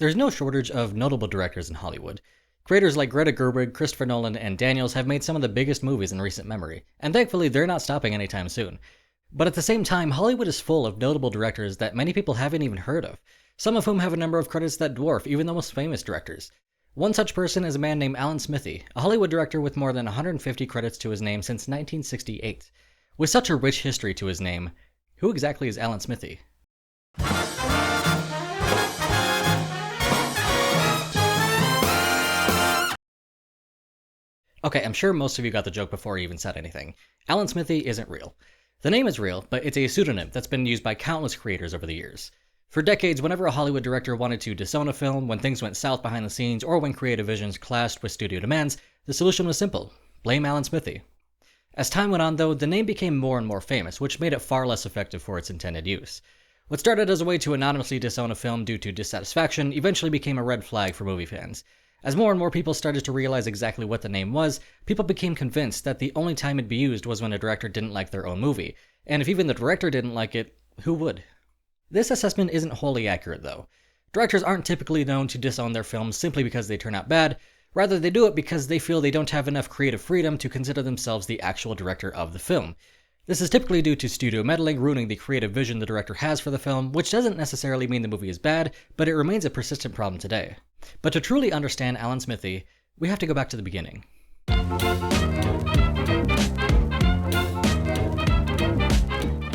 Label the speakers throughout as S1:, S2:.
S1: There's no shortage of notable directors in Hollywood. Creators like Greta Gerwig, Christopher Nolan, and Daniels have made some of the biggest movies in recent memory, and thankfully they're not stopping anytime soon. But at the same time, Hollywood is full of notable directors that many people haven't even heard of, some of whom have a number of credits that dwarf even the most famous directors. One such person is a man named Alan Smithee, a Hollywood director with more than 150 credits to his name since 1968. With such a rich history to his name, who exactly is Alan Smithee? Okay, I'm sure most of you got the joke before you even said anything. Alan Smithee isn't real. The name is real, but it's a pseudonym that's been used by countless creators over the years. For decades, whenever a Hollywood director wanted to disown a film, when things went south behind the scenes, or when creative visions clashed with studio demands, the solution was simple: blame Alan Smithee. As time went on, though, the name became more and more famous, which made it far less effective for its intended use. What started as a way to anonymously disown a film due to dissatisfaction eventually became a red flag for movie fans. As more and more people started to realize exactly what the name was, people became convinced that the only time it'd be used was when a director didn't like their own movie, and if even the director didn't like it, who would? This assessment isn't wholly accurate, though. Directors aren't typically known to disown their films simply because they turn out bad. Rather, they do it because they feel they don't have enough creative freedom to consider themselves the actual director of the film. This is typically due to studio meddling ruining the creative vision the director has for the film, which doesn't necessarily mean the movie is bad, but it remains a persistent problem today. But to truly understand Alan Smithee, we have to go back to the beginning.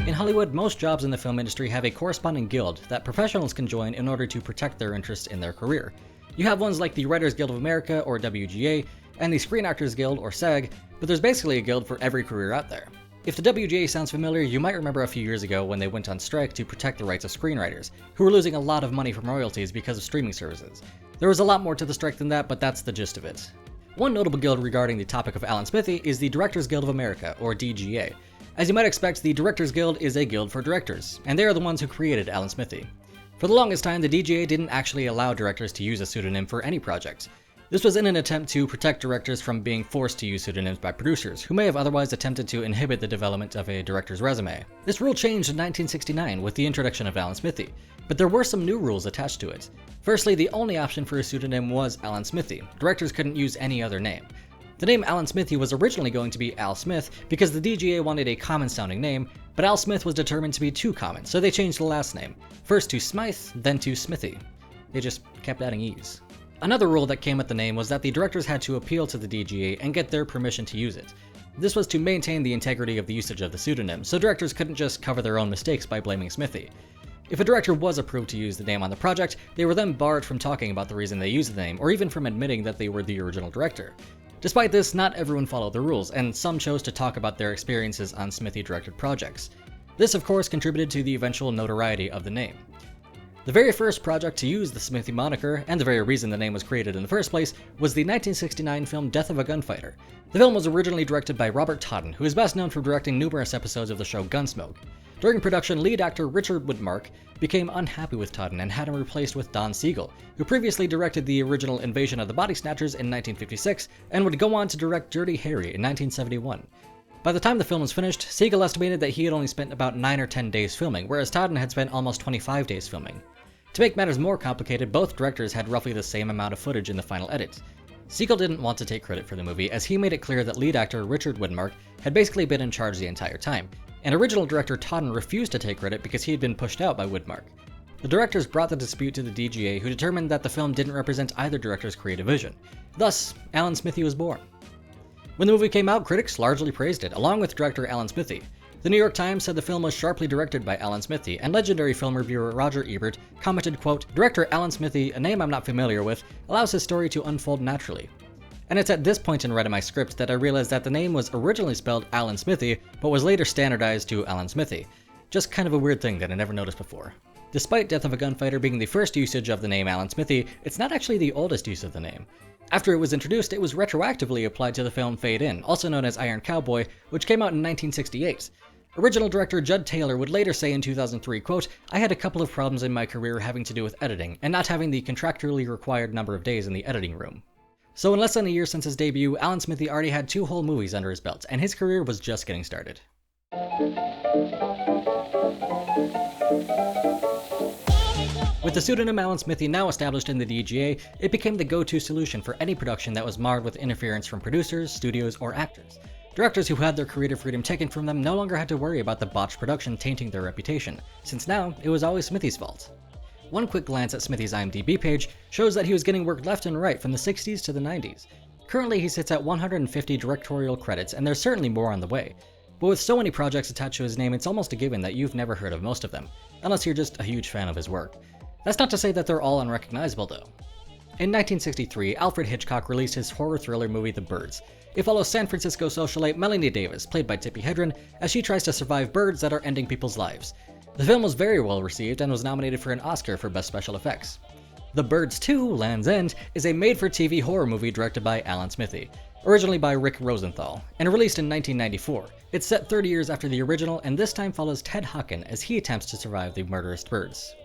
S1: In Hollywood, most jobs in the film industry have a corresponding guild that professionals can join in order to protect their interests in their career. You have ones like the Writers Guild of America, or WGA, and the Screen Actors Guild, or SAG, but there's basically a guild for every career out there. If the WGA sounds familiar, you might remember a few years ago when they went on strike to protect the rights of screenwriters, who were losing a lot of money from royalties because of streaming services. There was a lot more to the strike than that, but that's the gist of it. One notable guild regarding the topic of Alan Smithee is the Directors Guild of America, or DGA. As you might expect, the Directors Guild is a guild for directors, and they are the ones who created Alan Smithee. For the longest time, the DGA didn't actually allow directors to use a pseudonym for any project. This was in an attempt to protect directors from being forced to use pseudonyms by producers, who may have otherwise attempted to inhibit the development of a director's resume. This rule changed in 1969 with the introduction of Alan Smithee, but there were some new rules attached to it. Firstly, the only option for a pseudonym was Alan Smithee. Directors couldn't use any other name. The name Alan Smithee was originally going to be Al Smith because the DGA wanted a common-sounding name, but Al Smith was determined to be too common, so they changed the last name, first to Smythe, then to Smithee. They just kept adding E's. Another rule that came with the name was that the directors had to appeal to the DGA and get their permission to use it. This was to maintain the integrity of the usage of the pseudonym, so directors couldn't just cover their own mistakes by blaming Smithee. If a director was approved to use the name on the project, they were then barred from talking about the reason they used the name, or even from admitting that they were the original director. Despite this, not everyone followed the rules, and some chose to talk about their experiences on Smithee-directed projects. This, of course, contributed to the eventual notoriety of the name. The very first project to use the Smithee moniker, and the very reason the name was created in the first place, was the 1969 film Death of a Gunfighter. The film was originally directed by Robert Totten, who is best known for directing numerous episodes of the show Gunsmoke. During production, lead actor Richard Widmark became unhappy with Totten and had him replaced with Don Siegel, who previously directed the original Invasion of the Body Snatchers in 1956 and would go on to direct Dirty Harry in 1971. By the time the film was finished, Siegel estimated that he had only spent about 9 or 10 days filming, whereas Totten had spent almost 25 days filming. To make matters more complicated, both directors had roughly the same amount of footage in the final edit. Siegel didn't want to take credit for the movie, as he made it clear that lead actor Richard Widmark had basically been in charge the entire time, and original director Totten refused to take credit because he had been pushed out by Widmark. The directors brought the dispute to the DGA, who determined that the film didn't represent either director's creative vision. Thus, Alan Smithee was born. When the movie came out, critics largely praised it, along with director Alan Smithee. The New York Times said the film was sharply directed by Alan Smithee, and legendary film reviewer Roger Ebert commented, quote, "Director Alan Smithee, a name I'm not familiar with, allows his story to unfold naturally." And it's at this point in writing my script that I realized that the name was originally spelled Alan Smithee, but was later standardized to Alan Smithee. Just kind of a weird thing that I never noticed before. Despite Death of a Gunfighter being the first usage of the name Alan Smithee, it's not actually the oldest use of the name. After it was introduced, it was retroactively applied to the film Fade In, also known as Iron Cowboy, which came out in 1968. Original director Judd Taylor would later say in 2003, quote, "I had a couple of problems in my career having to do with editing, and not having the contractually required number of days in the editing room." So in less than a year since his debut, Alan Smithee already had 2 whole movies under his belt, and his career was just getting started. With the pseudonym Alan Smithee now established in the DGA, it became the go-to solution for any production that was marred with interference from producers, studios, or actors. Directors who had their creative freedom taken from them no longer had to worry about the botched production tainting their reputation, since now it was always Smithee's fault. One quick glance at Smithee's IMDb page shows that he was getting work left and right from the 60s to the 90s. Currently he sits at 150 directorial credits, and there's certainly more on the way. But with so many projects attached to his name, it's almost a given that you've never heard of most of them, unless you're just a huge fan of his work. That's not to say that they're all unrecognizable though. In 1963, Alfred Hitchcock released his horror thriller movie The Birds. It follows San Francisco socialite Melanie Davis, played by Tippi Hedren, as she tries to survive birds that are ending people's lives. The film was very well received and was nominated for an Oscar for Best Special Effects. The Birds 2, Land's End, is a made-for-TV horror movie directed by Alan Smithee, originally by Rick Rosenthal, and released in 1994. It's set 30 years after the original, and this time follows Ted Hawken as he attempts to survive the murderous birds.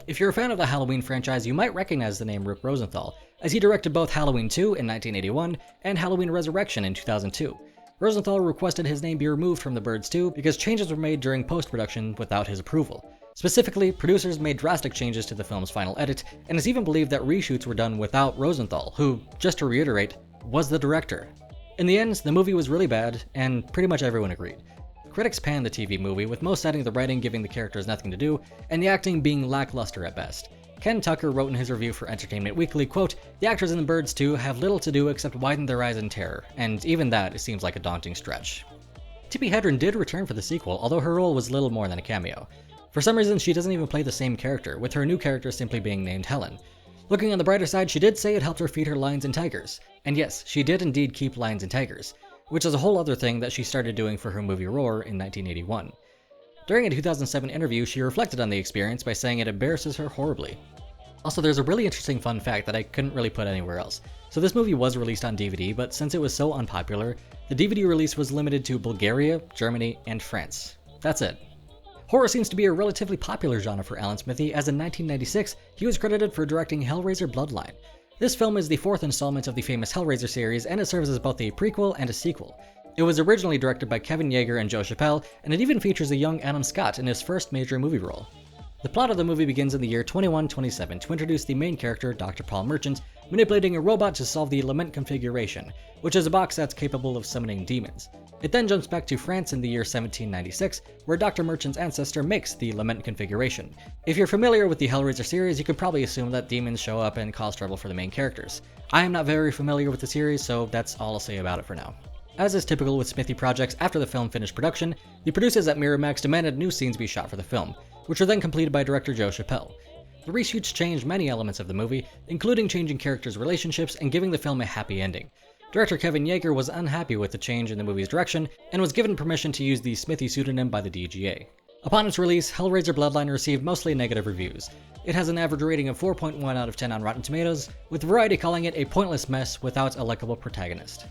S1: If you're a fan of the Halloween franchise, you might recognize the name Rick Rosenthal, as he directed both Halloween 2 in 1981 and Halloween Resurrection in 2002. Rosenthal requested his name be removed from The Birds 2 because changes were made during post-production without his approval. Specifically, producers made drastic changes to the film's final edit, and it's even believed that reshoots were done without Rosenthal, who, just to reiterate, was the director. In the end, the movie was really bad, and pretty much everyone agreed. Critics panned the TV movie, with most citing the writing giving the characters nothing to do, and the acting being lackluster at best. Ken Tucker wrote in his review for Entertainment Weekly, quote, "The actors in The Birds 2 have little to do except widen their eyes in terror, and even that seems like a daunting stretch." Tippi Hedren did return for the sequel, although her role was little more than a cameo. For some reason, she doesn't even play the same character, with her new character simply being named Helen. Looking on the brighter side, she did say it helped her feed her lions and tigers. And yes, she did indeed keep lions and tigers, which is a whole other thing that she started doing for her movie Roar in 1981. During a 2007 interview, she reflected on the experience by saying it embarrasses her horribly. Also, there's a really interesting fun fact that I couldn't really put anywhere else. So this movie was released on DVD, but since it was so unpopular, the DVD release was limited to Bulgaria, Germany, and France. That's it. Horror seems to be a relatively popular genre for Alan Smithee, as in 1996, he was credited for directing Hellraiser Bloodline. This film is the fourth installment of the famous Hellraiser series, and it serves as both a prequel and a sequel. It was originally directed by Kevin Yeager and Joe Chappelle, and it even features a young Adam Scott in his first major movie role. The plot of the movie begins in the year 2127 to introduce the main character, Dr. Paul Merchant, manipulating a robot to solve the Lament configuration, which is a box that's capable of summoning demons. It then jumps back to France in the year 1796, where Dr. Merchant's ancestor makes the Lament configuration. If you're familiar with the Hellraiser series, you could probably assume that demons show up and cause trouble for the main characters. I am not very familiar with the series, so that's all I'll say about it for now. As is typical with Smithee projects, after the film finished production, the producers at Miramax demanded new scenes be shot for the film, which were then completed by director Joe Chappelle. The reshoots changed many elements of the movie, including changing characters' relationships and giving the film a happy ending. Director Kevin Yeager was unhappy with the change in the movie's direction and was given permission to use the Smithee pseudonym by the DGA. Upon its release, Hellraiser Bloodline received mostly negative reviews. It has an average rating of 4.1 out of 10 on Rotten Tomatoes, with Variety calling it a pointless mess without a likable protagonist.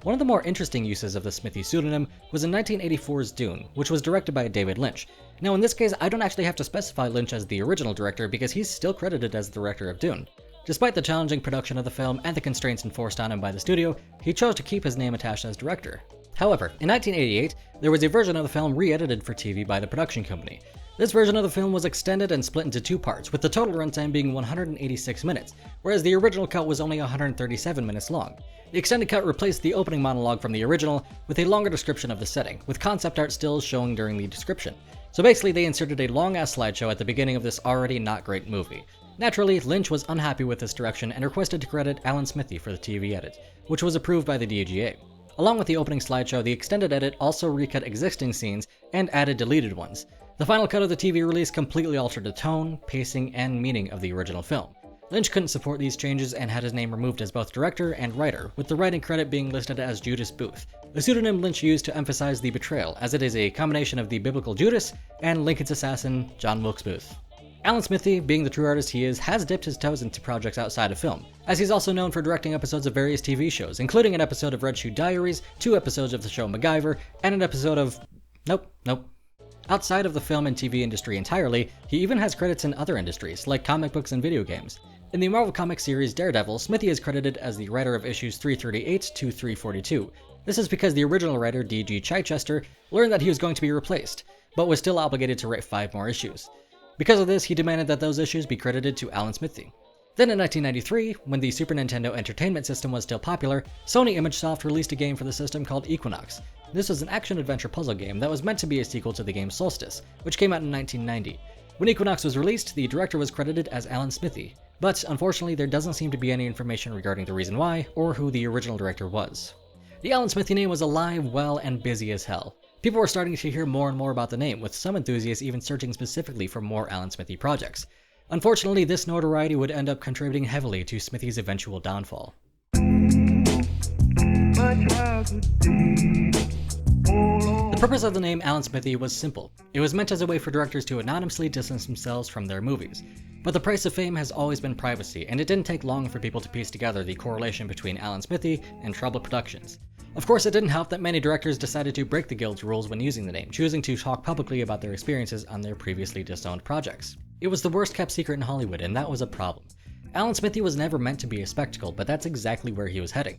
S1: One of the more interesting uses of the Smithee pseudonym was in 1984's Dune, which was directed by David Lynch. Now in this case, I don't actually have to specify Lynch as the original director because he's still credited as the director of Dune. Despite the challenging production of the film and the constraints enforced on him by the studio, he chose to keep his name attached as director. However, in 1988, there was a version of the film re-edited for TV by the production company. This version of the film was extended and split into two parts, with the total runtime being 186 minutes, whereas the original cut was only 137 minutes long. The extended cut replaced the opening monologue from the original with a longer description of the setting, with concept art stills showing during the description. So basically they inserted a long-ass slideshow at the beginning of this already not great movie. Naturally, Lynch was unhappy with this direction and requested to credit Alan Smithee for the TV edit, which was approved by the DGA. Along with the opening slideshow, the extended edit also recut existing scenes and added deleted ones. The final cut of the TV release completely altered the tone, pacing, and meaning of the original film. Lynch couldn't support these changes and had his name removed as both director and writer, with the writing credit being listed as Judas Booth, a pseudonym Lynch used to emphasize the betrayal, as it is a combination of the biblical Judas and Lincoln's assassin, John Wilkes Booth. Alan Smithee, being the true artist he is, has dipped his toes into projects outside of film, as he's also known for directing episodes of various TV shows, including an episode of Red Shoe Diaries, 2 episodes of the show MacGyver, and an episode of... Nope. Outside of the film and TV industry entirely, he even has credits in other industries, like comic books and video games. In the Marvel Comics series Daredevil, Smithee is credited as the writer of issues 338 to 342. This is because the original writer, D.G. Chichester, learned that he was going to be replaced, but was still obligated to write 5 more issues. Because of this, he demanded that those issues be credited to Alan Smithee. Then in 1993, when the Super Nintendo Entertainment System was still popular, Sony ImageSoft released a game for the system called Equinox. This was an action-adventure puzzle game that was meant to be a sequel to the game Solstice, which came out in 1990. When Equinox was released, the director was credited as Alan Smithee, but unfortunately there doesn't seem to be any information regarding the reason why, or who the original director was. The Alan Smithee name was alive, well, and busy as hell. People were starting to hear more and more about the name, with some enthusiasts even searching specifically for more Alan Smithee projects. Unfortunately, this notoriety would end up contributing heavily to Smithee's eventual downfall. The purpose of the name Alan Smithee was simple. It was meant as a way for directors to anonymously distance themselves from their movies. But the price of fame has always been privacy, and it didn't take long for people to piece together the correlation between Alan Smithee and troubled productions. Of course, it didn't help that many directors decided to break the guild's rules when using the name, choosing to talk publicly about their experiences on their previously disowned projects. It was the worst kept secret in Hollywood, and that was a problem. Alan Smithee was never meant to be a spectacle, but that's exactly where he was heading.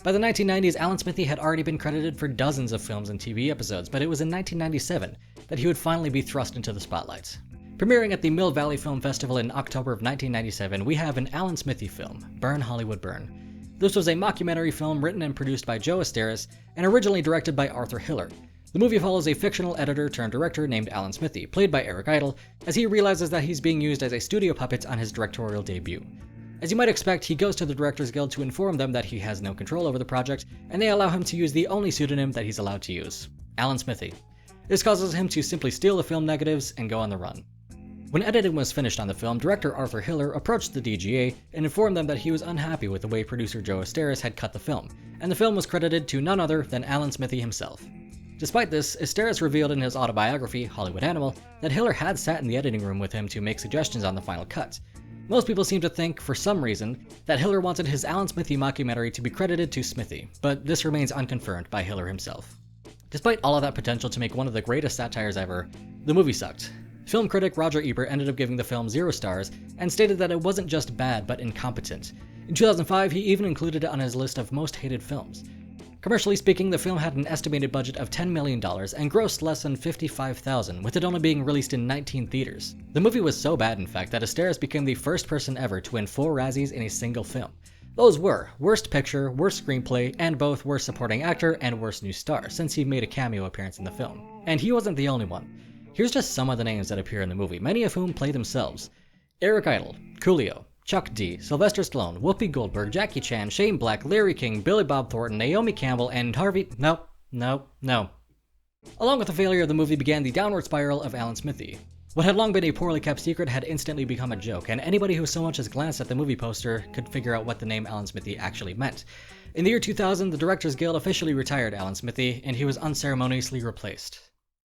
S1: By the 1990s, Alan Smithee had already been credited for dozens of films and TV episodes, but it was in 1997 that he would finally be thrust into the spotlight. Premiering at the Mill Valley Film Festival in October of 1997, we have an Alan Smithee film, Burn Hollywood Burn. This was a mockumentary film written and produced by Joe Asteris and originally directed by Arthur Hiller. The movie follows a fictional editor-turned-director named Alan Smithee, played by Eric Idle, as he realizes that he's being used as a studio puppet on his directorial debut. As you might expect, he goes to the Directors Guild to inform them that he has no control over the project, and they allow him to use the only pseudonym that he's allowed to use, Alan Smithee. This causes him to simply steal the film negatives and go on the run. When editing was finished on the film, director Arthur Hiller approached the DGA and informed them that he was unhappy with the way producer Joe Asteris had cut the film, and the film was credited to none other than Alan Smithee himself. Despite this, Asteris revealed in his autobiography, Hollywood Animal, that Hiller had sat in the editing room with him to make suggestions on the final cut. Most people seem to think, for some reason, that Hiller wanted his Alan Smithee mockumentary to be credited to Smithee, but this remains unconfirmed by Hiller himself. Despite all of that potential to make one of the greatest satires ever, the movie sucked. Film critic Roger Ebert ended up giving the film 0 stars and stated that it wasn't just bad, but incompetent. In 2005, he even included it on his list of most hated films. Commercially speaking, the film had an estimated budget of $10 million and grossed less than $55,000, with it only being released in 19 theaters. The movie was so bad, in fact, that Asteris became the first person ever to win 4 Razzies in a single film. Those were Worst Picture, Worst Screenplay, and both Worst Supporting Actor and Worst New Star, since he made a cameo appearance in the film. And he wasn't the only one. Here's just some of the names that appear in the movie, many of whom play themselves. Eric Idle, Coolio, Chuck D, Sylvester Stallone, Whoopi Goldberg, Jackie Chan, Shane Black, Larry King, Billy Bob Thornton, Naomi Campbell, and Harvey... No. Along with the failure of the movie began the downward spiral of Alan Smithee. What had long been a poorly kept secret had instantly become a joke, and anybody who so much as glanced at the movie poster could figure out what the name Alan Smithee actually meant. In the year 2000, the Directors Guild officially retired Alan Smithee, and he was unceremoniously replaced.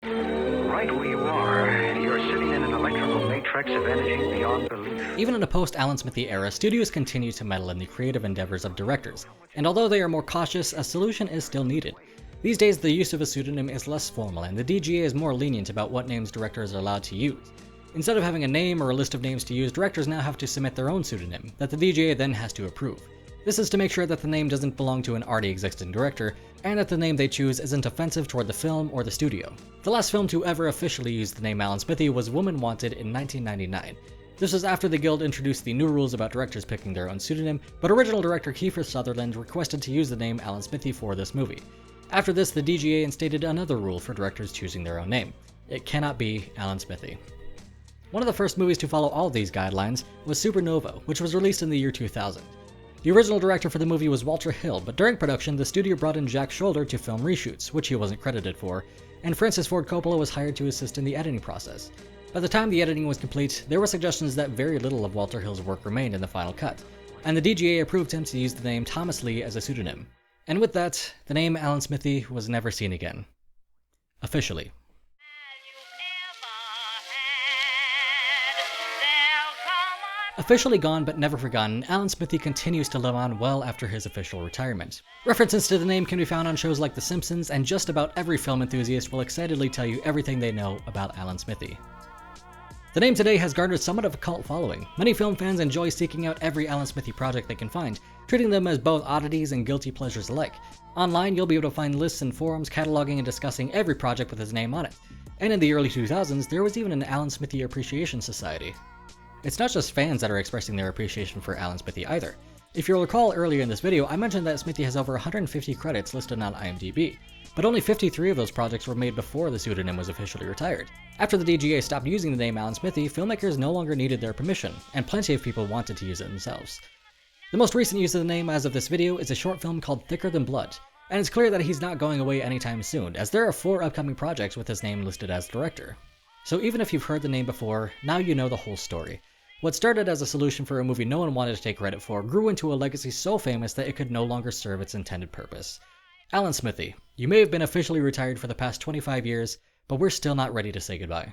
S2: Right where you are, you're sitting in an electrical matrix of energy beyond belief.
S1: Even in a post-Alan Smithee era, studios continue to meddle in the creative endeavors of directors, and although they are more cautious, a solution is still needed. These days, the use of a pseudonym is less formal, and the DGA is more lenient about what names directors are allowed to use. Instead of having a name or a list of names to use, directors now have to submit their own pseudonym, that the DGA then has to approve. This is to make sure that the name doesn't belong to an already existing director, and that the name they choose isn't offensive toward the film or the studio. The last film to ever officially use the name Alan Smithee was Woman Wanted in 1999. This was after the Guild introduced the new rules about directors picking their own pseudonym, but original director Kiefer Sutherland requested to use the name Alan Smithee for this movie. After this, the DGA instated another rule for directors choosing their own name. It cannot be Alan Smithee. One of the first movies to follow all of these guidelines was Supernova, which was released in the year 2000. The original director for the movie was Walter Hill, but during production, the studio brought in Jack Shoulder to film reshoots, which he wasn't credited for, and Francis Ford Coppola was hired to assist in the editing process. By the time the editing was complete, there were suggestions that very little of Walter Hill's work remained in the final cut, and the DGA approved him to use the name Thomas Lee as a pseudonym. And with that, the name Alan Smithee was never seen again. Officially. Officially gone but never forgotten, Alan Smithee continues to live on well after his official retirement. References to the name can be found on shows like The Simpsons, and just about every film enthusiast will excitedly tell you everything they know about Alan Smithee. The name today has garnered somewhat of a cult following. Many film fans enjoy seeking out every Alan Smithee project they can find, treating them as both oddities and guilty pleasures alike. Online, you'll be able to find lists and forums cataloging and discussing every project with his name on it. And in the early 2000s, there was even an Alan Smithee Appreciation Society. It's not just fans that are expressing their appreciation for Alan Smithee either. If you'll recall earlier in this video, I mentioned that Smithee has over 150 credits listed on IMDb, but only 53 of those projects were made before the pseudonym was officially retired. After the DGA stopped using the name Alan Smithee, filmmakers no longer needed their permission, and plenty of people wanted to use it themselves. The most recent use of the name as of this video is a short film called Thicker Than Blood, and it's clear that he's not going away anytime soon, as there are 4 upcoming projects with his name listed as director. So even if you've heard the name before, now you know the whole story. What started as a solution for a movie no one wanted to take credit for grew into a legacy so famous that it could no longer serve its intended purpose. Alan Smithee, you may have been officially retired for the past 25 years, but we're still not ready to say goodbye.